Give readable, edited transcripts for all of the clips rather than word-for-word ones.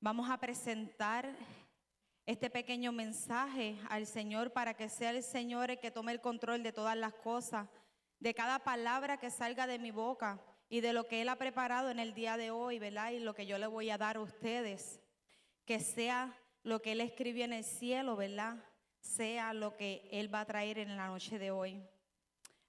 Vamos a presentar este pequeño mensaje al Señor para que sea el Señor el que tome el control de todas las cosas, de cada palabra que salga de mi boca y de lo que Él ha preparado en el día de hoy, ¿verdad? Y lo que yo le voy a dar a ustedes, que sea lo que Él escribió en el cielo, ¿verdad? Sea lo que Él va a traer en la noche de hoy.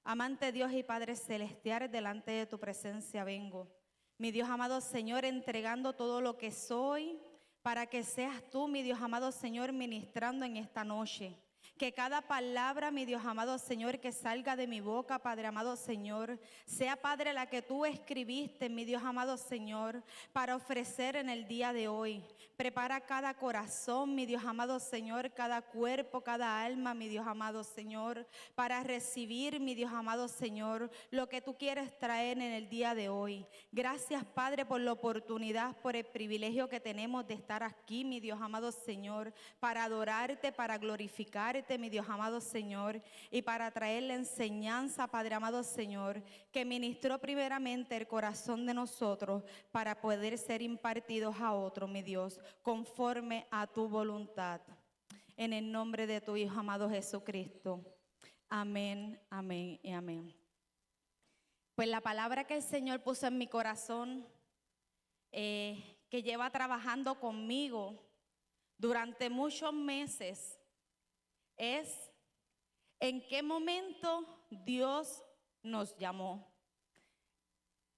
Amante Dios y Padre Celestial, delante de tu presencia vengo. Mi Dios amado Señor, entregando todo lo que soy para que seas tú, mi Dios amado Señor, ministrando en esta noche. Que cada palabra, mi Dios amado Señor, que salga de mi boca, Padre amado Señor, sea, Padre, la que tú escribiste, mi Dios amado Señor, para ofrecer en el día de hoy. Prepara cada corazón, mi Dios amado Señor, cada cuerpo, cada alma, mi Dios amado Señor, para recibir, mi Dios amado Señor, lo que tú quieres traer en el día de hoy. Gracias, Padre, por la oportunidad, por el privilegio que tenemos de estar aquí, mi Dios amado Señor, para adorarte, para glorificarte, mi Dios amado Señor, y para traer la enseñanza, Padre amado Señor, que ministró primeramente el corazón de nosotros para poder ser impartidos a otro, mi Dios, conforme a tu voluntad. En el nombre de tu Hijo amado Jesucristo. Amén, amén y amén. Pues la palabra que el Señor puso en mi corazón, que lleva trabajando conmigo durante muchos meses, es en qué momento Dios nos llamó.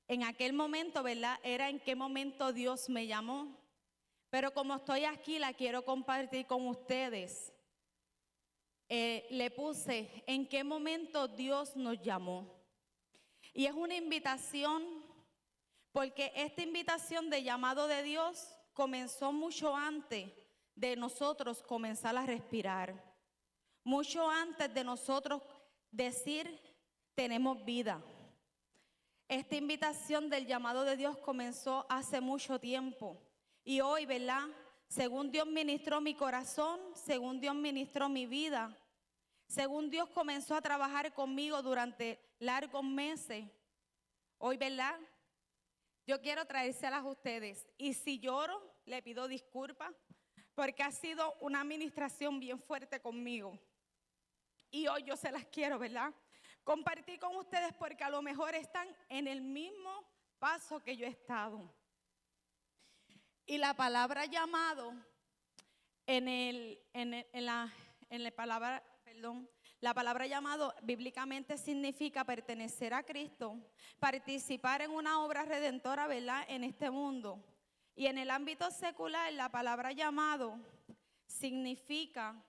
En aquel momento, ¿verdad? Era en qué momento Dios me llamó. Pero como estoy aquí, la quiero compartir con ustedes. Le puse en qué momento Dios nos llamó. Y es una invitación, porque esta invitación de llamado de Dios comenzó mucho antes de nosotros comenzar a respirar. Mucho antes de nosotros decir, tenemos vida. Esta invitación del llamado de Dios comenzó hace mucho tiempo. Y hoy, ¿verdad? Según Dios ministró mi corazón, según Dios ministró mi vida, según Dios comenzó a trabajar conmigo durante largos meses, hoy, ¿verdad? Yo quiero traérselas a ustedes. Y si lloro, le pido disculpas, porque ha sido una administración bien fuerte conmigo. Y hoy yo se las quiero, ¿verdad? Compartir con ustedes, porque a lo mejor están en el mismo paso que yo he estado. Y la palabra llamado, la palabra llamado bíblicamente significa pertenecer a Cristo, participar en una obra redentora, ¿verdad? En este mundo. Y en el ámbito secular, la palabra llamado significa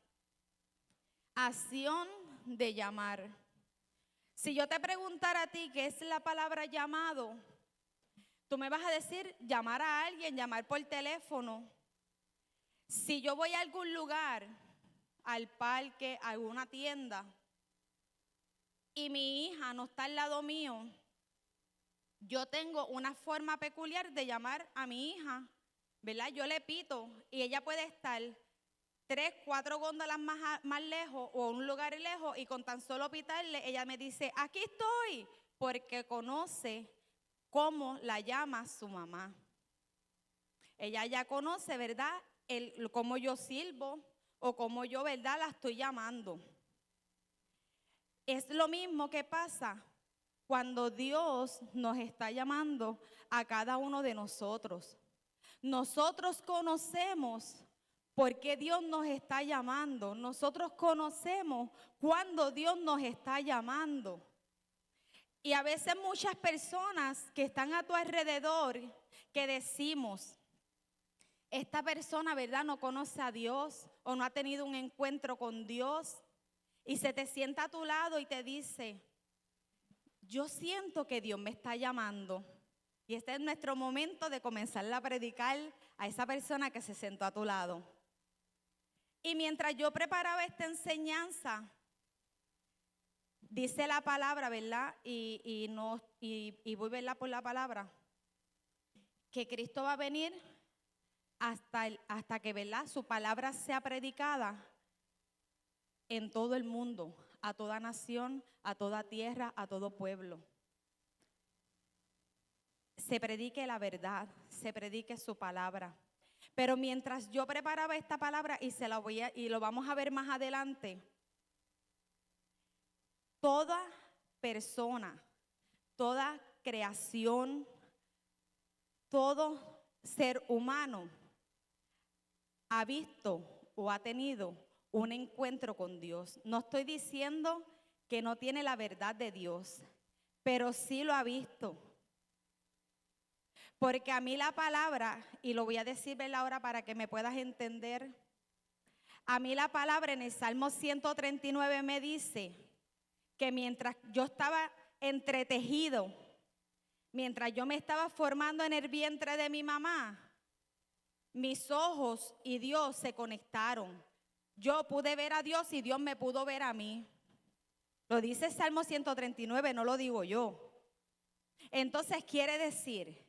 acción de llamar. Si yo te preguntara a ti qué es la palabra llamado, tú me vas a decir llamar a alguien, llamar por teléfono. Si yo voy a algún lugar, al parque, a alguna tienda, y mi hija no está al lado mío, yo tengo una forma peculiar de llamar a mi hija, ¿verdad? Yo le pito y ella puede estar 3, 4 góndolas más lejos o un lugar lejos, y con tan solo pitarle, ella me dice, aquí estoy, porque conoce cómo la llama su mamá. Ella ya conoce, ¿verdad? Cómo yo sirvo o cómo yo, ¿verdad? La estoy llamando. Es lo mismo que pasa cuando Dios nos está llamando a cada uno de nosotros. Nosotros conocemos por qué Dios nos está llamando. Nosotros conocemos cuándo Dios nos está llamando. Y a veces muchas personas que están a tu alrededor, que decimos, esta persona, ¿verdad?, no conoce a Dios o no ha tenido un encuentro con Dios, y se te sienta a tu lado y te dice, yo siento que Dios me está llamando. Y este es nuestro momento de comenzar a predicar a esa persona que se sentó a tu lado. Y mientras yo preparaba esta enseñanza, dice la palabra, ¿verdad? Y voy, ¿verdad?, por la palabra, que Cristo va a venir hasta que, ¿verdad?, su palabra sea predicada en todo el mundo, a toda nación, a toda tierra, a todo pueblo. Se predique la verdad, se predique su palabra. Pero mientras yo preparaba esta palabra y lo vamos a ver más adelante, toda persona, toda creación, todo ser humano ha visto o ha tenido un encuentro con Dios. No estoy diciendo que no tiene la verdad de Dios, pero sí lo ha visto. Porque a mí la palabra, y lo voy a decir ahora para que me puedas entender, a mí la palabra en el Salmo 139 me dice que mientras yo estaba entretejido, mientras yo me estaba formando en el vientre de mi mamá, mis ojos y Dios se conectaron. Yo pude ver a Dios y Dios me pudo ver a mí. Lo dice el Salmo 139, no lo digo yo. Entonces quiere decir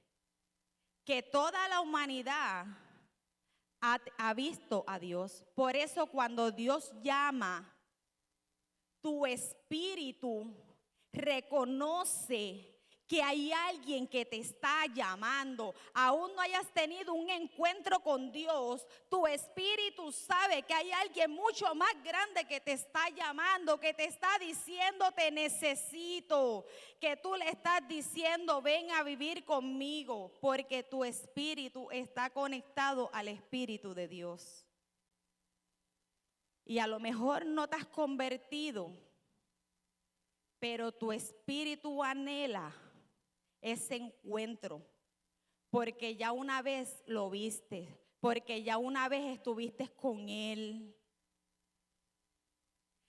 que toda la humanidad ha visto a Dios. Por eso cuando Dios llama, tu espíritu reconoce que hay alguien que te está llamando. Aún no hayas tenido un encuentro con Dios, tu espíritu sabe que hay alguien mucho más grande que te está llamando, que te está diciendo te necesito, que tú le estás diciendo ven a vivir conmigo, porque tu espíritu está conectado al Espíritu de Dios. Y a lo mejor no te has convertido, pero tu espíritu anhela ese encuentro, porque ya una vez lo viste, porque ya una vez estuviste con Él.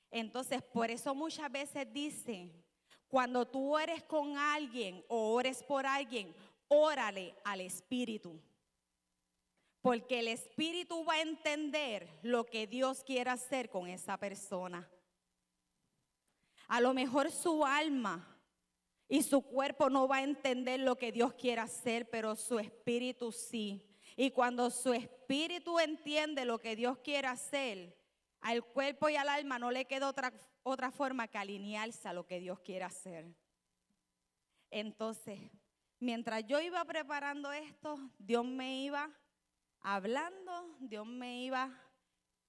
Entonces, por eso muchas veces dicen, cuando tú ores con alguien o ores por alguien, órale al Espíritu, porque el Espíritu va a entender lo que Dios quiere hacer con esa persona. A lo mejor su alma y su cuerpo no va a entender lo que Dios quiere hacer, pero su espíritu sí. Y cuando su espíritu entiende lo que Dios quiere hacer, al cuerpo y al alma no le queda otra forma que alinearse a lo que Dios quiere hacer. Entonces, mientras yo iba preparando esto, Dios me iba hablando, Dios me iba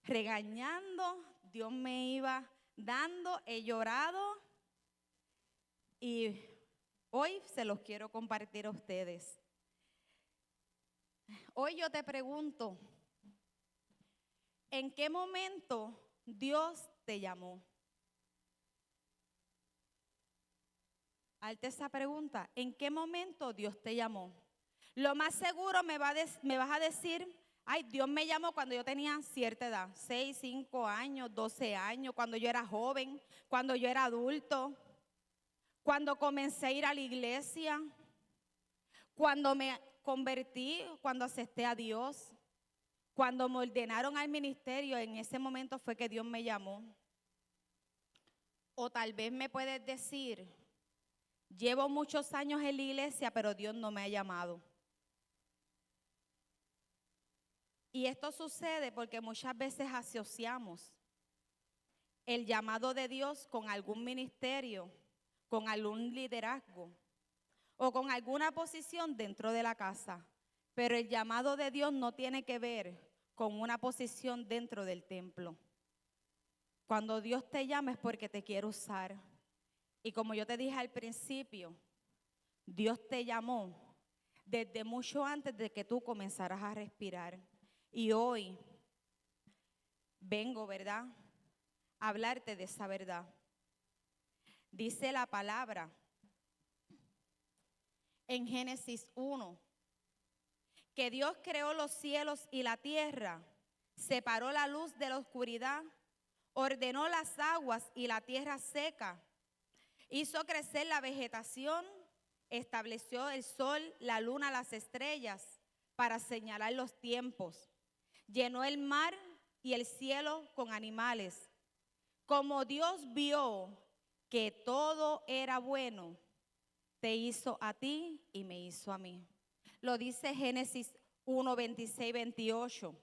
regañando, Dios me iba dando, he llorado. Y hoy se los quiero compartir a ustedes. Hoy yo te pregunto, ¿en qué momento Dios te llamó? Hazte esa pregunta, ¿en qué momento Dios te llamó? Lo más seguro me vas a decir, ay, Dios me llamó cuando yo tenía cierta edad, 6, 5 años, 12 años, cuando yo era joven, cuando yo era adulto. Cuando comencé a ir a la iglesia, cuando me convertí, cuando acepté a Dios, cuando me ordenaron al ministerio, en ese momento fue que Dios me llamó. O tal vez me puedes decir, llevo muchos años en la iglesia, pero Dios no me ha llamado. Y esto sucede porque muchas veces asociamos el llamado de Dios con algún ministerio, con algún liderazgo o con alguna posición dentro de la casa. Pero el llamado de Dios no tiene que ver con una posición dentro del templo. Cuando Dios te llama es porque te quiere usar. Y como yo te dije al principio, Dios te llamó desde mucho antes de que tú comenzaras a respirar. Y hoy vengo, ¿verdad?, a hablarte de esa verdad. Dice la palabra en Génesis 1 que Dios creó los cielos y la tierra, separó la luz de la oscuridad, ordenó las aguas y la tierra seca, hizo crecer la vegetación, estableció el sol, la luna, las estrellas para señalar los tiempos, llenó el mar y el cielo con animales. Como Dios vio que todo era bueno, te hizo a ti y me hizo a mí. Lo dice Génesis 1, 26, 28.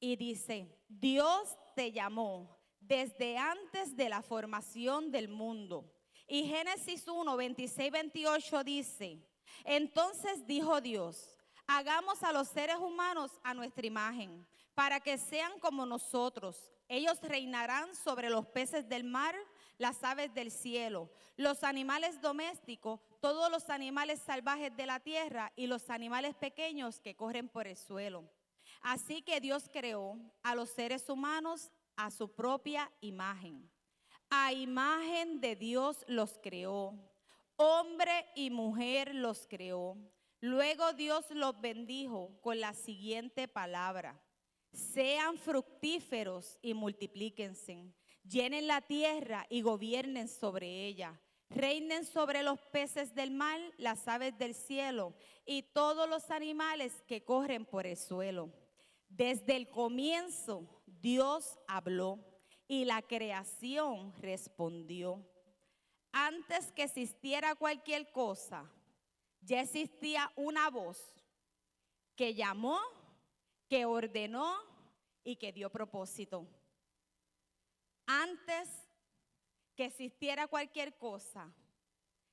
Y dice, Dios te llamó desde antes de la formación del mundo. Y Génesis 1, 26, 28 dice, entonces dijo Dios, Hagamos a los seres humanos a nuestra imagen, para que sean como nosotros. Ellos reinarán sobre los peces del mar, las aves del cielo, los animales domésticos, todos los animales salvajes de la tierra y los animales pequeños que corren por el suelo. Así que Dios creó a los seres humanos a su propia imagen. A imagen de Dios los creó. Hombre y mujer los creó. Luego Dios los bendijo con la siguiente palabra: sean fructíferos y multiplíquense, llenen la tierra y gobiernen sobre ella, reinen sobre los peces del mar, las aves del cielo y todos los animales que corren por el suelo. Desde el comienzo Dios habló y la creación respondió. Antes que existiera cualquier cosa, ya existía una voz que llamó, que ordenó y que dio propósito. Antes que existiera cualquier cosa,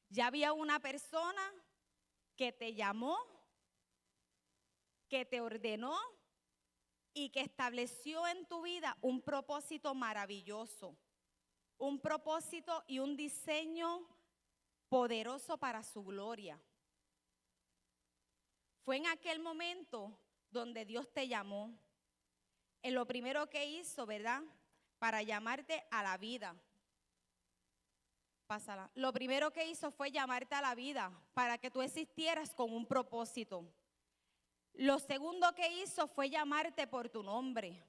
ya había una persona que te llamó, que te ordenó y que estableció en tu vida un propósito maravilloso, un propósito y un diseño poderoso para su gloria. Fue en aquel momento donde Dios te llamó. En lo primero que hizo, ¿verdad? Para llamarte a la vida. Pásala. Lo primero que hizo fue llamarte a la vida para que tú existieras con un propósito. Lo segundo que hizo fue llamarte por tu nombre.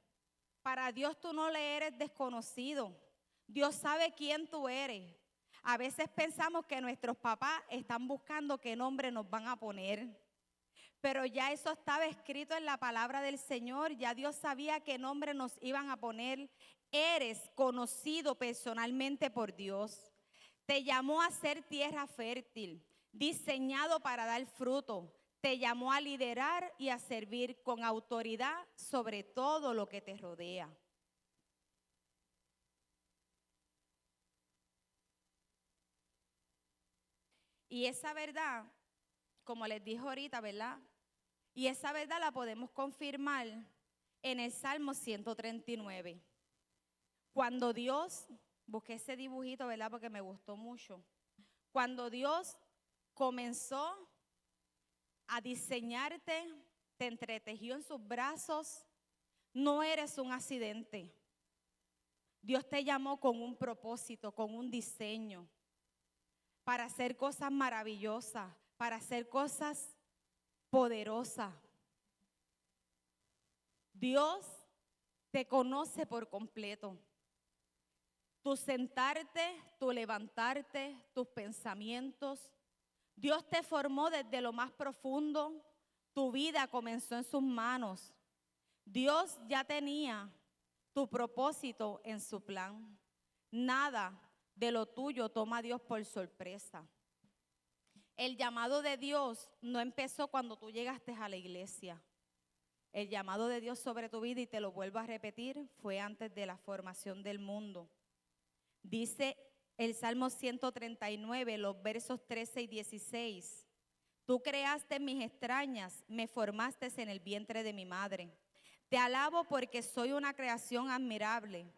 Para Dios tú no le eres desconocido. Dios sabe quién tú eres. A veces pensamos que nuestros papás están buscando qué nombre nos van a poner. Pero ya eso estaba escrito en la palabra del Señor. Ya Dios sabía qué nombre nos iban a poner. Eres conocido personalmente por Dios. Te llamó a ser tierra fértil, diseñado para dar fruto. Te llamó a liderar y a servir con autoridad sobre todo lo que te rodea. Y esa verdad, como les dije ahorita, ¿verdad? Y esa verdad la podemos confirmar en el Salmo 139. Cuando Dios, busqué ese dibujito, ¿verdad? Porque me gustó mucho. Cuando Dios comenzó a diseñarte, te entretejió en sus brazos, no eres un accidente. Dios te llamó con un propósito, con un diseño, para hacer cosas maravillosas, para hacer cosas poderosas. Dios te conoce por completo. Tu sentarte, tu levantarte, tus pensamientos. Dios te formó desde lo más profundo. Tu vida comenzó en sus manos. Dios ya tenía tu propósito en su plan. Nada de lo tuyo toma a Dios por sorpresa. El llamado de Dios no empezó cuando tú llegaste a la iglesia. El llamado de Dios sobre tu vida, y te lo vuelvo a repetir, fue antes de la formación del mundo. Dice el Salmo 139, los versos 13 y 16. Tú creaste mis extrañas, me formaste en el vientre de mi madre. Te alabo porque soy una creación admirable.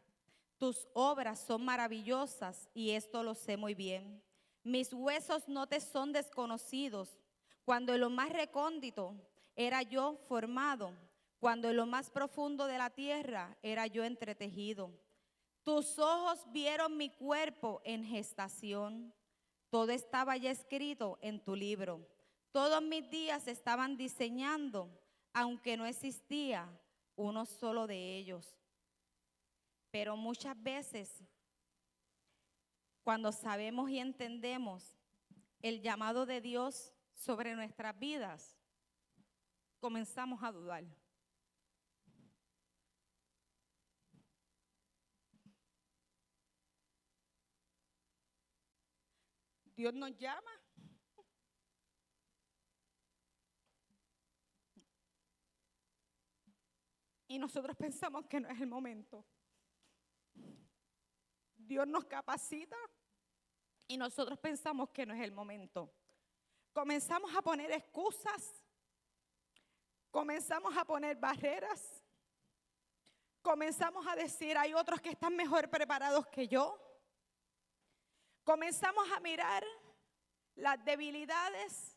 Tus obras son maravillosas y esto lo sé muy bien. Mis huesos no te son desconocidos. Cuando en lo más recóndito era yo formado, cuando en lo más profundo de la tierra era yo entretejido. Tus ojos vieron mi cuerpo en gestación. Todo estaba ya escrito en tu libro. Todos mis días estaban diseñando, aunque no existía uno solo de ellos. Pero muchas veces, cuando sabemos y entendemos el llamado de Dios sobre nuestras vidas, comenzamos a dudar. Dios nos llama. Y nosotros pensamos que no es el momento. Dios nos capacita y nosotros pensamos que no es el momento. Comenzamos a poner excusas comenzamos a poner barreras. Comenzamos a decir, hay otros que están mejor preparados que yo. Comenzamos a mirar las debilidades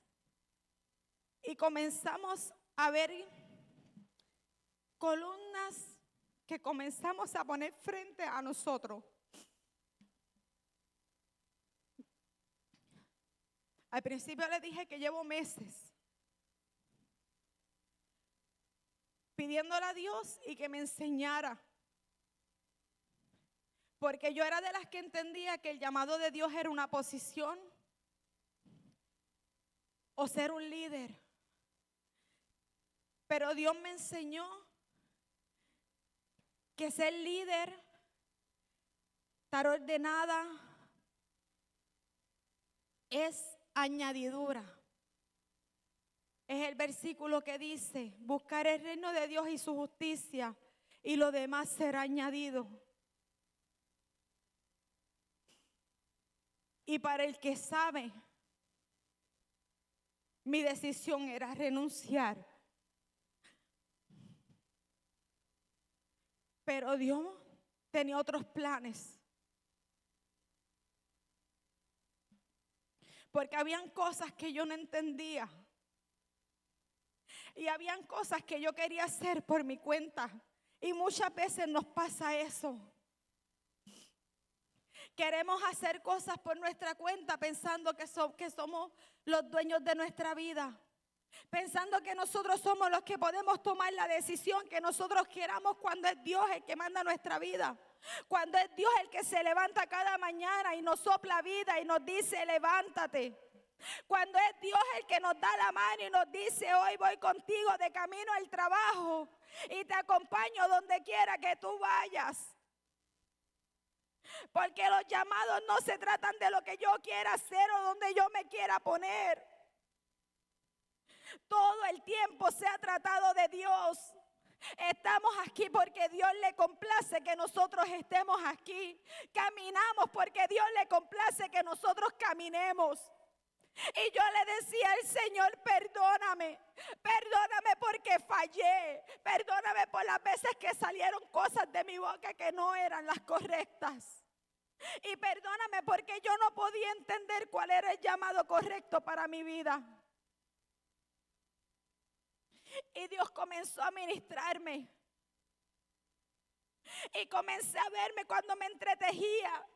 y comenzamos a ver columnas que comenzamos a poner frente a nosotros. Al principio le dije que llevo meses pidiéndole a Dios y que me enseñara. Porque yo era de las que entendía que el llamado de Dios era una posición o ser un líder. Pero Dios me enseñó que ser líder, estar ordenada, es añadidura. Es el versículo que dice, buscar el reino de Dios y su justicia y lo demás será añadido. Y para el que sabe, mi decisión era renunciar. Pero Dios tenía otros planes. Porque habían cosas que yo no entendía. Y habían cosas que yo quería hacer por mi cuenta. Y muchas veces nos pasa eso. Queremos hacer cosas por nuestra cuenta pensando que somos los dueños de nuestra vida. Pensando que nosotros somos los que podemos tomar la decisión que nosotros queramos cuando es Dios el que manda nuestra vida. Cuando es Dios el que se levanta cada mañana y nos sopla vida y nos dice levántate. Cuando es Dios el que nos da la mano y nos dice hoy voy contigo de camino al trabajo y te acompaño donde quiera que tú vayas. Porque los llamados no se tratan de lo que yo quiera hacer o donde yo me quiera poner. Todo el tiempo se ha tratado de Dios. Estamos aquí porque Dios le complace que nosotros estemos aquí. Caminamos porque Dios le complace que nosotros caminemos. Y yo le decía al Señor, perdóname porque fallé. Perdóname por las veces que salieron cosas de mi boca que no eran las correctas. Y perdóname porque yo no podía entender cuál era el llamado correcto para mi vida. Y Dios comenzó a ministrarme. Y comencé a verme cuando me entretejía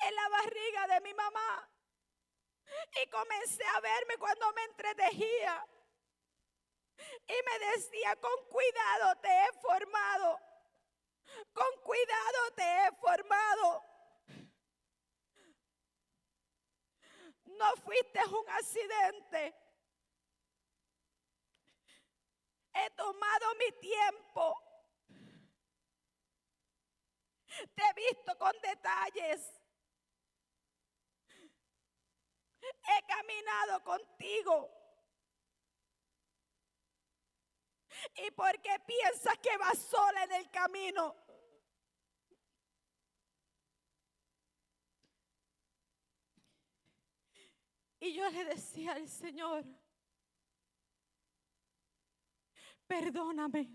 en la barriga de mi mamá. Y comencé a verme cuando me entretejía. Y me decía, con cuidado te he formado. Con cuidado te he formado. No fuiste un accidente. He tomado mi tiempo. Te he visto con detalles. He caminado contigo. ¿Y por qué piensas que vas sola en el camino? Y yo le decía al Señor, perdóname.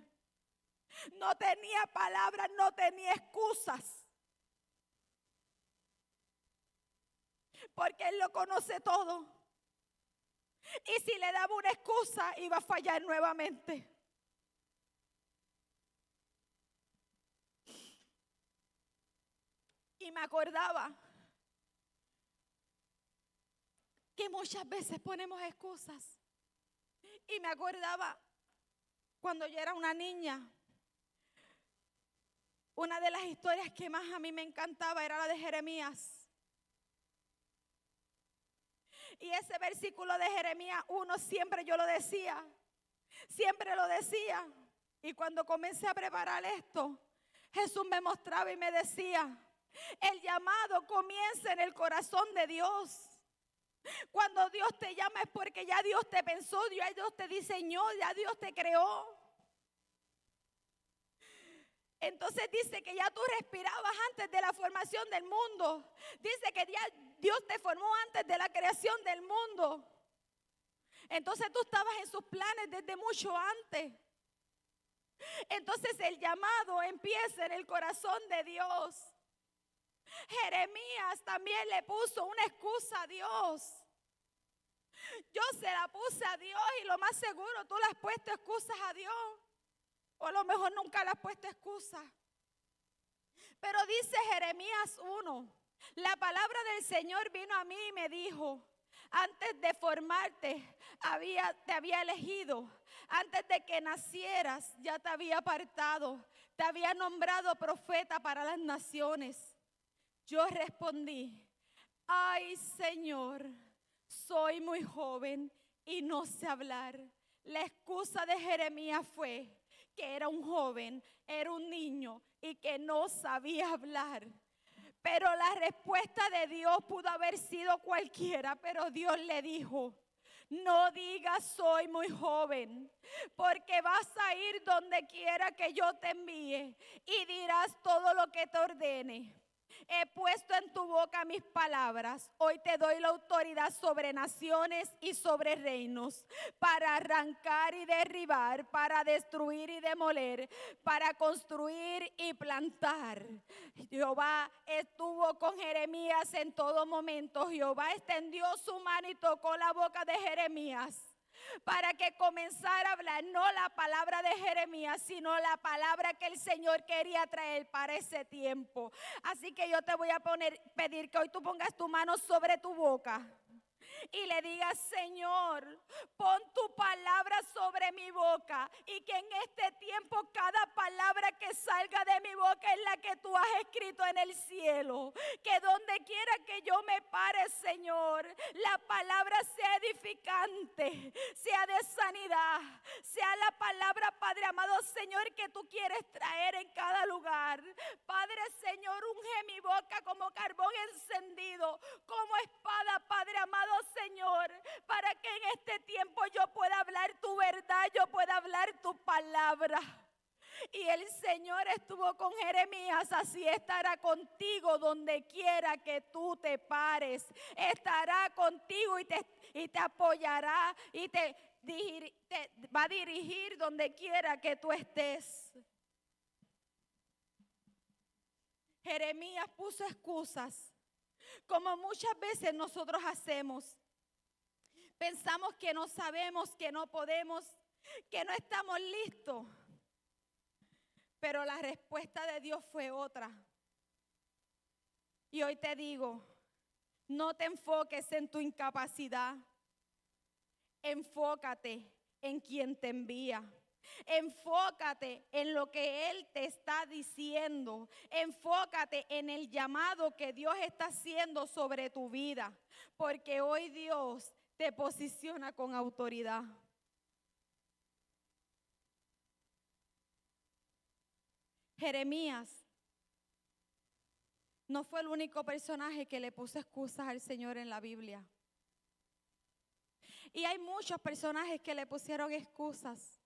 No tenía palabras, no tenía excusas. Porque Él lo conoce todo. Y si le daba una excusa, iba a fallar nuevamente. Y me acordaba que muchas veces ponemos excusas. Y me acordaba cuando yo era una niña. Una de las historias que más a mí me encantaba era la de Jeremías. Y ese versículo de Jeremías 1 siempre yo lo decía. Siempre lo decía. Y cuando comencé a preparar esto, Jesús me mostraba y me decía, el llamado comienza en el corazón de Dios. Cuando Dios te llama es porque ya Dios te pensó, ya Dios te diseñó, ya Dios te creó. Entonces dice que ya tú respirabas antes de la formación del mundo. Dice que ya Dios te formó antes de la creación del mundo. Entonces tú estabas en sus planes desde mucho antes. Entonces el llamado empieza en el corazón de Dios. Jeremías también le puso una excusa a Dios. Yo se la puse a Dios y lo más seguro tú le has puesto excusas a Dios. O a lo mejor nunca le has puesto excusas. Pero dice Jeremías 1, la palabra del Señor vino a mí y me dijo, antes de formarte te había elegido, antes de que nacieras ya te había apartado, te había nombrado profeta para las naciones. Yo respondí, ay Señor, soy muy joven y no sé hablar. La excusa de Jeremías fue que era un joven, era un niño y que no sabía hablar. Pero la respuesta de Dios pudo haber sido cualquiera, pero Dios le dijo, no digas soy muy joven, porque vas a ir donde quiera que yo te envíe y dirás todo lo que te ordene. He puesto en tu boca mis palabras. Hoy te doy la autoridad sobre naciones y sobre reinos, para arrancar y derribar, para destruir y demoler, para construir y plantar. Jehová estuvo con Jeremías en todo momento. Jehová extendió su mano y tocó la boca de Jeremías, para que comenzara a hablar no la palabra de Jeremías, sino la palabra que el Señor quería traer para ese tiempo. Así que yo te voy a pedir que hoy tú pongas tu mano sobre tu boca y le digas, Señor, pon tu palabra sobre mi boca, y que en este tiempo cada palabra que salga de mi boca es la que tú has escrito en el cielo. Que donde quiera que yo me pare, Señor, la palabra sea edificante, sea de sanidad, sea la palabra, Padre amado, Señor, que tú quieres traer en cada lugar. Padre, Señor, unge mi boca como carbón encendido, como espada, Padre amado, Señor, para que en este tiempo yo pueda hablar tu verdad, yo pueda hablar tu palabra. Y el Señor estuvo con Jeremías, así estará contigo donde quiera que tú te pares. Estará contigo y te apoyará y te va a dirigir donde quiera que tú estés. Jeremías puso excusas, como muchas veces nosotros hacemos. Pensamos que no sabemos, que no podemos, que no estamos listos. Pero la respuesta de Dios fue otra. Y hoy te digo, no te enfoques en tu incapacidad. Enfócate en quien te envía. Enfócate en lo que Él te está diciendo. Enfócate en el llamado que Dios está haciendo sobre tu vida. Porque hoy Dios te posiciona con autoridad. Jeremías no fue el único personaje que le puso excusas al Señor en la Biblia. Y hay muchos personajes que le pusieron excusas.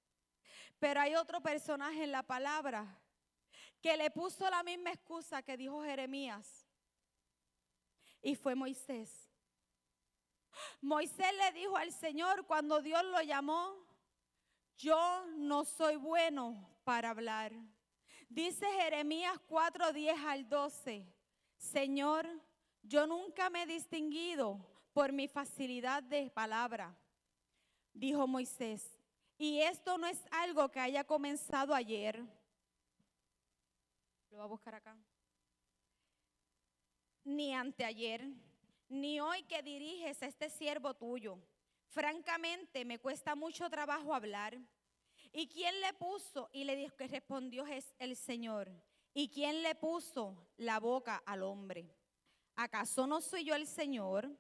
Pero hay otro personaje en la palabra que le puso la misma excusa que dijo Jeremías. Y fue Moisés. Moisés le dijo al Señor cuando Dios lo llamó, yo no soy bueno para hablar. Dice Jeremías 4:10 al 12, Señor, yo nunca me he distinguido por mi facilidad de palabra. Dijo Moisés, y esto no es algo que haya comenzado ayer. Lo voy a buscar acá. Ni anteayer, ni hoy que diriges a este siervo tuyo. Francamente, me cuesta mucho trabajo hablar. ¿Y quién le puso? Y le dijo que respondió el Señor. ¿Y quién le puso la boca al hombre? ¿Acaso no soy yo el Señor?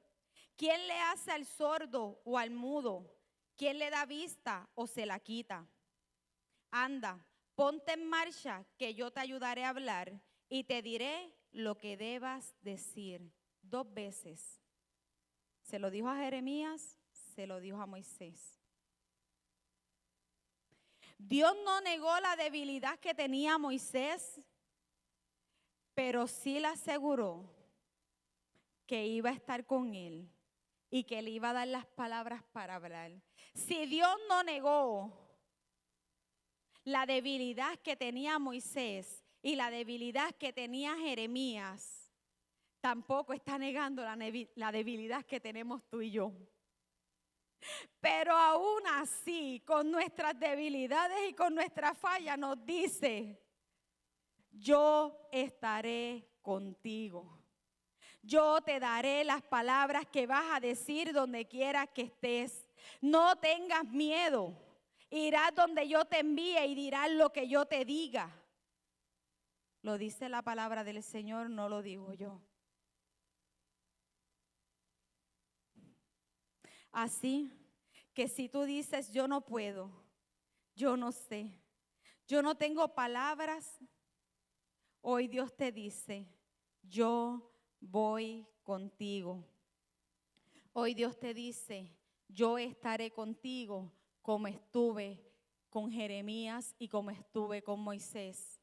¿Quién le hace al sordo o al mudo? ¿Quién le da vista o se la quita? Anda, ponte en marcha, que yo te ayudaré a hablar y te diré lo que debas decir. 2 veces. Se lo dijo a Jeremías, se lo dijo a Moisés. Dios no negó la debilidad que tenía Moisés, pero sí le aseguró que iba a estar con él y que le iba a dar las palabras para hablar. Si Dios no negó la debilidad que tenía Moisés y la debilidad que tenía Jeremías, tampoco está negando la debilidad que tenemos tú y yo. Pero aún así, con nuestras debilidades y con nuestras fallas, nos dice: yo estaré contigo. Yo te daré las palabras que vas a decir donde quiera que estés. No tengas miedo. Irás donde yo te envíe y dirás lo que yo te diga. Lo dice la palabra del Señor, no lo digo yo. Así que si tú dices: yo no puedo, yo no sé, yo no tengo palabras, hoy Dios te dice: yo voy contigo. Hoy Dios te dice: yo estaré contigo como estuve con Jeremías y como estuve con Moisés.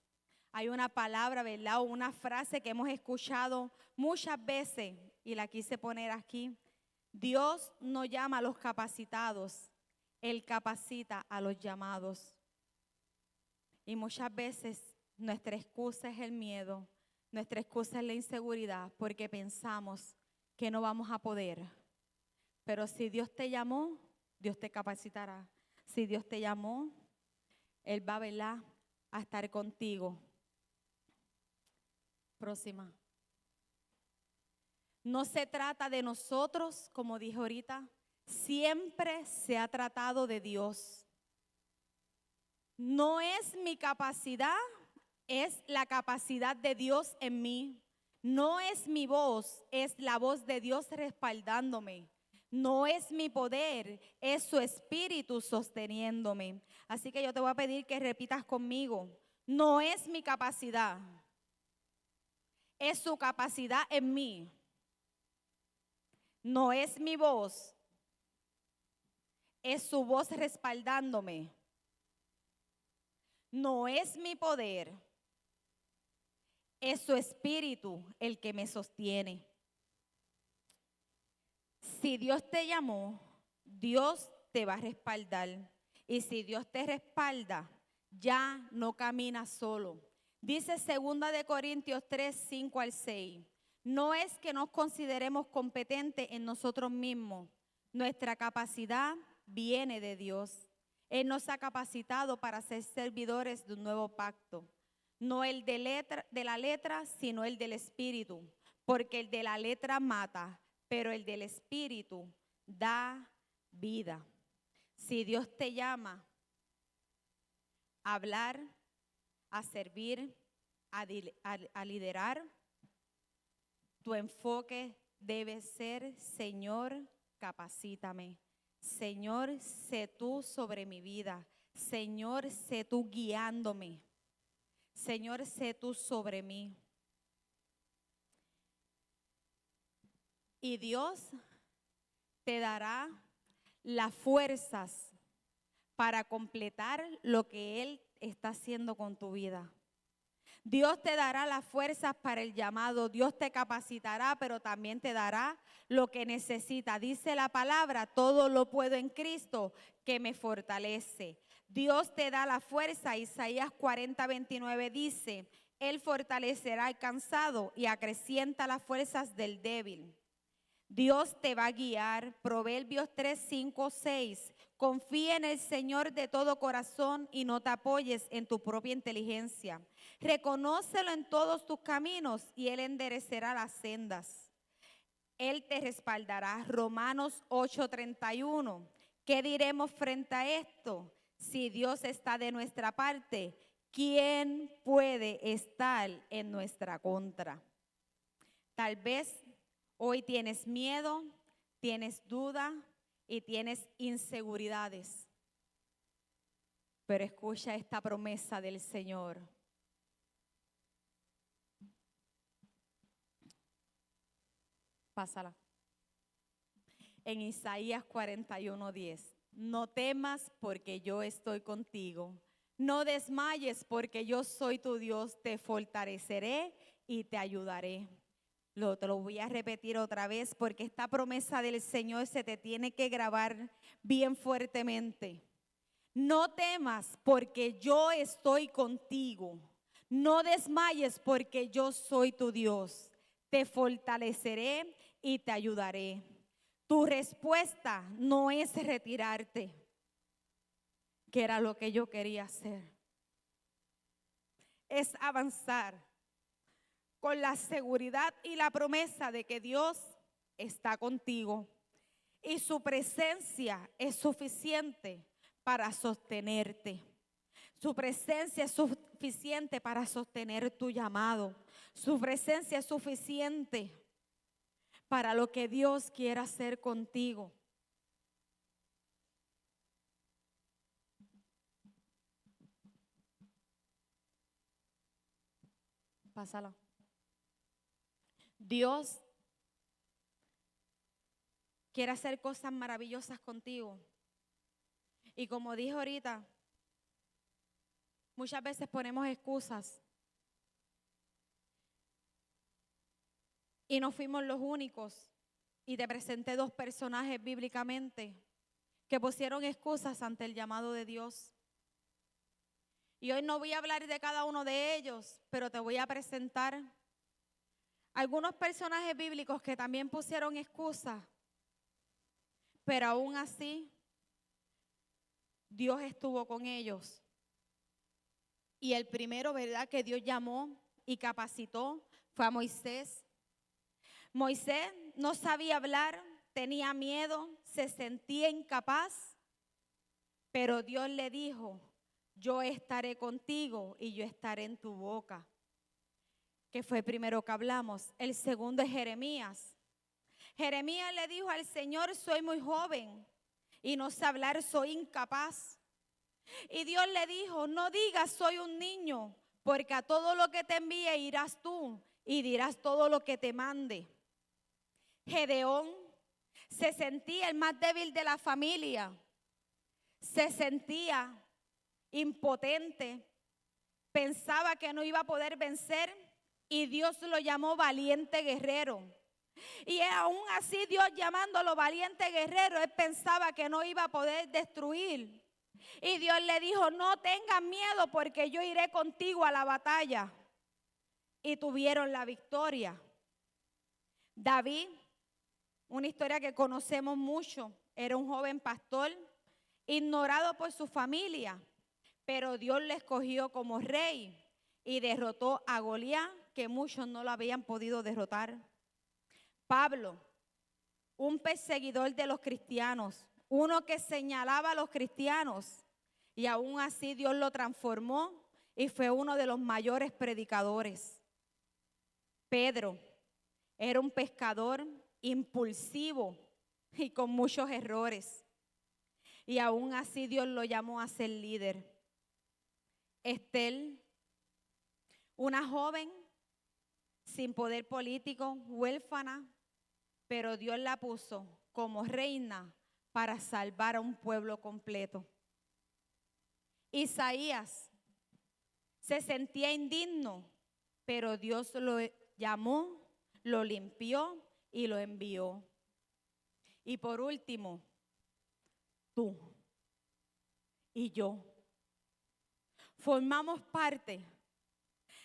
Hay una palabra, ¿verdad? O una frase que hemos escuchado muchas veces y la quise poner aquí. Dios no llama a los capacitados, Él capacita a los llamados. Y muchas veces nuestra excusa es el miedo, nuestra excusa es la inseguridad, porque pensamos que no vamos a poder. Pero si Dios te llamó, Dios te capacitará. Si Dios te llamó, Él va, ¿verdad?, a estar contigo. Próxima. No se trata de nosotros, como dije ahorita, siempre se ha tratado de Dios. No es mi capacidad, es la capacidad de Dios en mí. No es mi voz, es la voz de Dios respaldándome. No es mi poder, es su espíritu sosteniéndome. Así que yo te voy a pedir que repitas conmigo. No es mi capacidad, es su capacidad en mí. No es mi voz, es su voz respaldándome. No es mi poder, es su espíritu el que me sostiene. Si Dios te llamó, Dios te va a respaldar. Y si Dios te respalda, ya no caminas solo. Dice 2 Corintios 3, 5 al 6. No es que nos consideremos competentes en nosotros mismos. Nuestra capacidad viene de Dios. Él nos ha capacitado para ser servidores de un nuevo pacto. No el de la letra, sino el del espíritu. Porque el de la letra mata, pero el del espíritu da vida. Si Dios te llama a hablar, a servir, a liderar, tu enfoque debe ser: Señor, capacítame. Señor, sé tú sobre mi vida. Señor, sé tú guiándome. Señor, sé tú sobre mí. Y Dios te dará las fuerzas para completar lo que Él está haciendo con tu vida. Dios te dará las fuerzas para el llamado. Dios te capacitará, pero también te dará lo que necesita. Dice la palabra: todo lo puedo en Cristo que me fortalece. Dios te da la fuerza. Isaías 40, 29 dice: Él fortalecerá al cansado y acrecienta las fuerzas del débil. Dios te va a guiar. Proverbios 3, 5, 6. Confía en el Señor de todo corazón y no te apoyes en tu propia inteligencia. Reconócelo en todos tus caminos y Él enderecerá las sendas. Él te respaldará. Romanos 8, 31. ¿Qué diremos frente a esto? Si Dios está de nuestra parte, ¿quién puede estar en nuestra contra? Tal vez hoy tienes miedo, tienes duda y tienes inseguridades. Pero escucha esta promesa del Señor. Pásala. En Isaías 41:10. No temas porque yo estoy contigo. No desmayes porque yo soy tu Dios. Te fortaleceré y te ayudaré. Te lo voy a repetir otra vez porque esta promesa del Señor se te tiene que grabar bien fuertemente. No temas porque yo estoy contigo. No desmayes porque yo soy tu Dios. Te fortaleceré y te ayudaré. Tu respuesta no es retirarte, que era lo que yo quería hacer. Es avanzar con la seguridad y la promesa de que Dios está contigo y su presencia es suficiente para sostenerte. Su presencia es suficiente para sostener tu llamado. Su presencia es suficiente para lo que Dios quiera hacer contigo. Pásala. Dios quiere hacer cosas maravillosas contigo. Y como dije ahorita, muchas veces ponemos excusas. Y no fuimos los únicos. Y te presenté dos personajes bíblicamente que pusieron excusas ante el llamado de Dios. Y hoy no voy a hablar de cada uno de ellos, pero te voy a presentar algunos personajes bíblicos que también pusieron excusas, pero aún así Dios estuvo con ellos. Y el primero, ¿verdad?, que Dios llamó y capacitó fue a Moisés. Moisés no sabía hablar, tenía miedo, se sentía incapaz, pero Dios le dijo: yo estaré contigo y yo estaré en tu boca. Que fue el primero que hablamos. El segundo es Jeremías. Jeremías le dijo al Señor: soy muy joven y no sé hablar, soy incapaz. Y Dios le dijo: no digas soy un niño, porque a todo lo que te envíe irás tú y dirás todo lo que te mande. Gedeón se sentía el más débil de la familia, se sentía impotente, pensaba que no iba a poder vencer y Dios lo llamó valiente guerrero. Y aún así, Dios llamándolo valiente guerrero, él pensaba que no iba a poder destruir. Y Dios le dijo: no tengas miedo porque yo iré contigo a la batalla. Y tuvieron la victoria. David, una historia que conocemos mucho, era un joven pastor, ignorado por su familia, pero Dios le escogió como rey y derrotó a Goliat, que muchos no lo habían podido derrotar. Pablo, un perseguidor de los cristianos, uno que señalaba a los cristianos, y aún así Dios lo transformó y fue uno de los mayores predicadores. Pedro era un pescador impulsivo y con muchos errores, y aún así Dios lo llamó a ser líder. Estel, una joven sin poder político, huérfana, pero Dios la puso como reina para salvar a un pueblo completo. Isaías se sentía indigno, pero Dios lo llamó, lo limpió y lo envió. Y por último, tú y yo formamos parte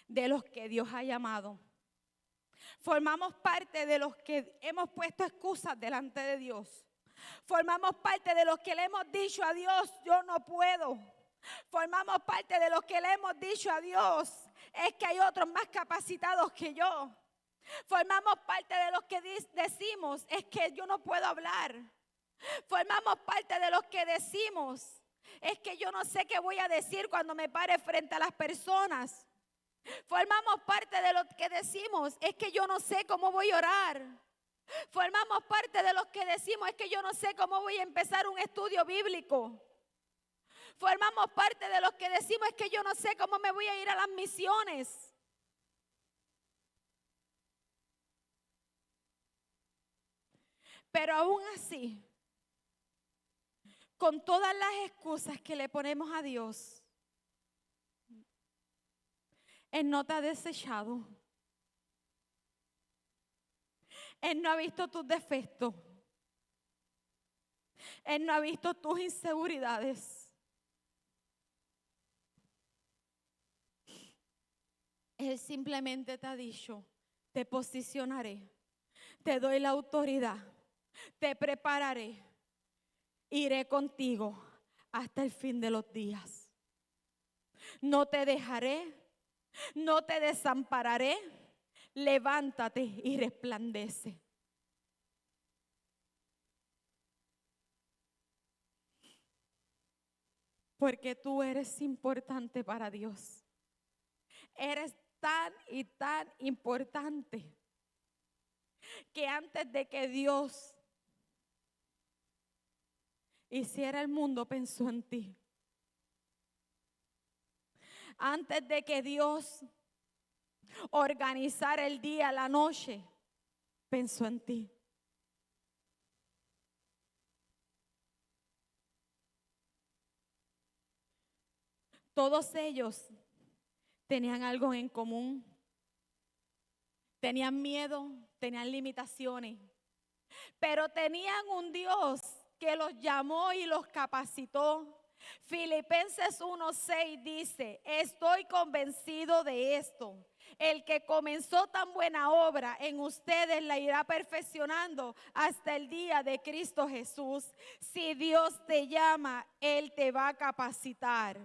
de los que Dios ha llamado. Formamos parte de los que hemos puesto excusas delante de Dios. Formamos parte de los que le hemos dicho a Dios: yo no puedo. Formamos parte de los que le hemos dicho a Dios: es que hay otros más capacitados que yo. Formamos parte de los que decimos: es que yo no puedo hablar. Formamos parte de los que decimos: es que yo no sé qué voy a decir cuando me pare frente a las personas. Formamos parte de los que decimos: es que yo no sé cómo voy a orar. Formamos parte de los que decimos: es que yo no sé cómo voy a empezar un estudio bíblico. Formamos parte de los que decimos: es que yo no sé cómo me voy a ir a las misiones. Pero aún así, con todas las excusas que le ponemos a Dios, Él no te ha desechado. Él no ha visto tus defectos. Él no ha visto tus inseguridades. Él simplemente te ha dicho, te posicionaré, te doy la autoridad, te prepararé, iré contigo hasta el fin de los días. No te dejaré, no te desampararé. Levántate y resplandece. Porque tú eres importante para Dios. Eres tan y tan importante que antes de que Dios hiciera el mundo, pensó en ti. Antes de que Dios organizara el día, la noche, pensó en ti. Todos ellos tenían algo en común. Tenían miedo, tenían limitaciones, pero tenían un Dios que los llamó y los capacitó. Filipenses 1:6 dice, estoy convencido de esto. El que comenzó tan buena obra en ustedes la irá perfeccionando hasta el día de Cristo Jesús. Si Dios te llama, Él te va a capacitar.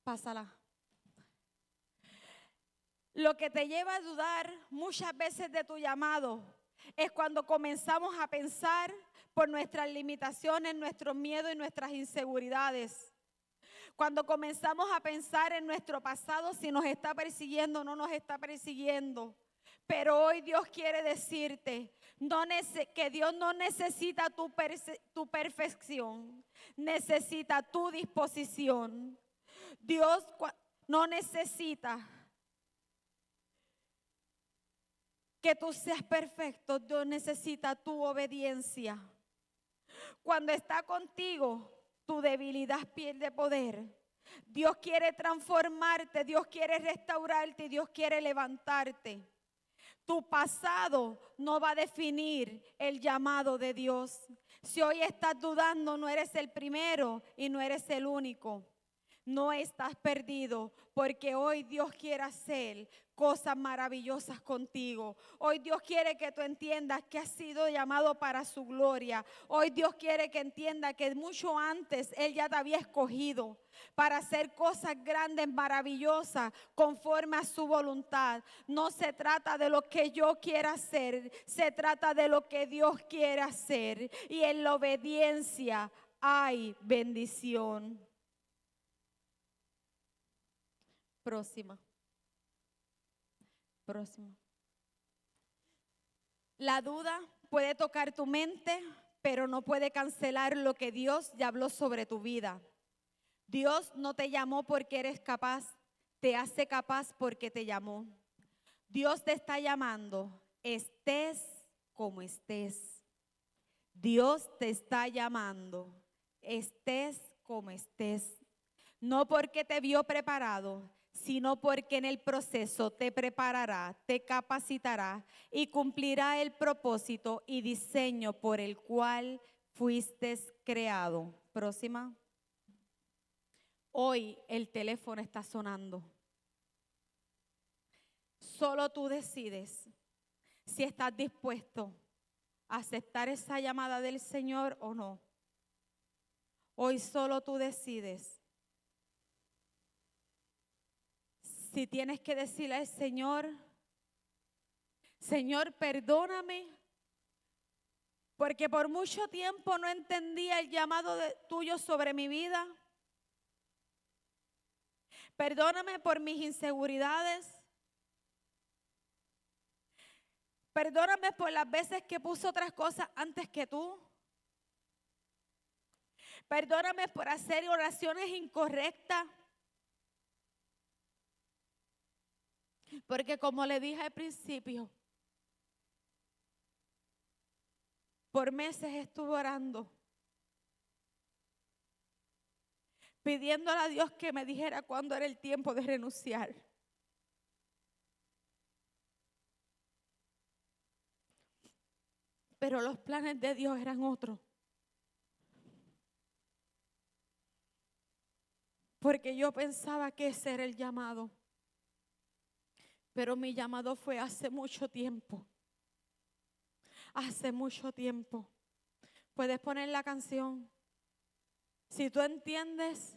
Pásala. Lo que te lleva a dudar muchas veces de tu llamado es cuando comenzamos a pensar por nuestras limitaciones, nuestros miedos y nuestras inseguridades. Cuando comenzamos a pensar en nuestro pasado, si nos está persiguiendo o no nos está persiguiendo. Pero hoy Dios quiere decirte que Dios no necesita tu perfección, necesita tu disposición. Dios no necesita que tú seas perfecto, Dios necesita tu obediencia. Cuando está contigo, tu debilidad pierde poder. Dios quiere transformarte, Dios quiere restaurarte y Dios quiere levantarte. Tu pasado no va a definir el llamado de Dios. Si hoy estás dudando, no eres el primero y no eres el único. No estás perdido, porque hoy Dios quiere hacer cosas maravillosas contigo. Hoy Dios quiere que tú entiendas que has sido llamado para su gloria. Hoy Dios quiere que entiendas que mucho antes Él ya te había escogido para hacer cosas grandes, maravillosas, conforme a su voluntad. No se trata de lo que yo quiera hacer, se trata de lo que Dios quiere hacer. Y en la obediencia hay bendición. Próxima. La duda puede tocar tu mente, pero no puede cancelar lo que Dios ya habló sobre tu vida. Dios no te llamó porque eres capaz, te hace capaz porque te llamó. Dios te está llamando, estés como estés. Dios te está llamando, estés como estés. No porque te vio preparado, sino porque en el proceso te preparará, te capacitará y cumplirá el propósito y diseño por el cual fuiste creado. Próxima. Hoy el teléfono está sonando. Solo tú decides si estás dispuesto a aceptar esa llamada del Señor o no. Hoy solo tú decides si tienes que decirle al Señor, Señor, perdóname, porque por mucho tiempo no entendía el llamado tuyo sobre mi vida. Perdóname por mis inseguridades. Perdóname por las veces que puse otras cosas antes que tú. Perdóname por hacer oraciones incorrectas. Porque como le dije al principio, por meses estuve orando, pidiéndole a Dios que me dijera cuándo era el tiempo de renunciar. Pero los planes de Dios eran otros. Porque yo pensaba que ese era el llamado. Pero mi llamado fue hace mucho tiempo. Hace mucho tiempo. Puedes poner la canción. Si tú entiendes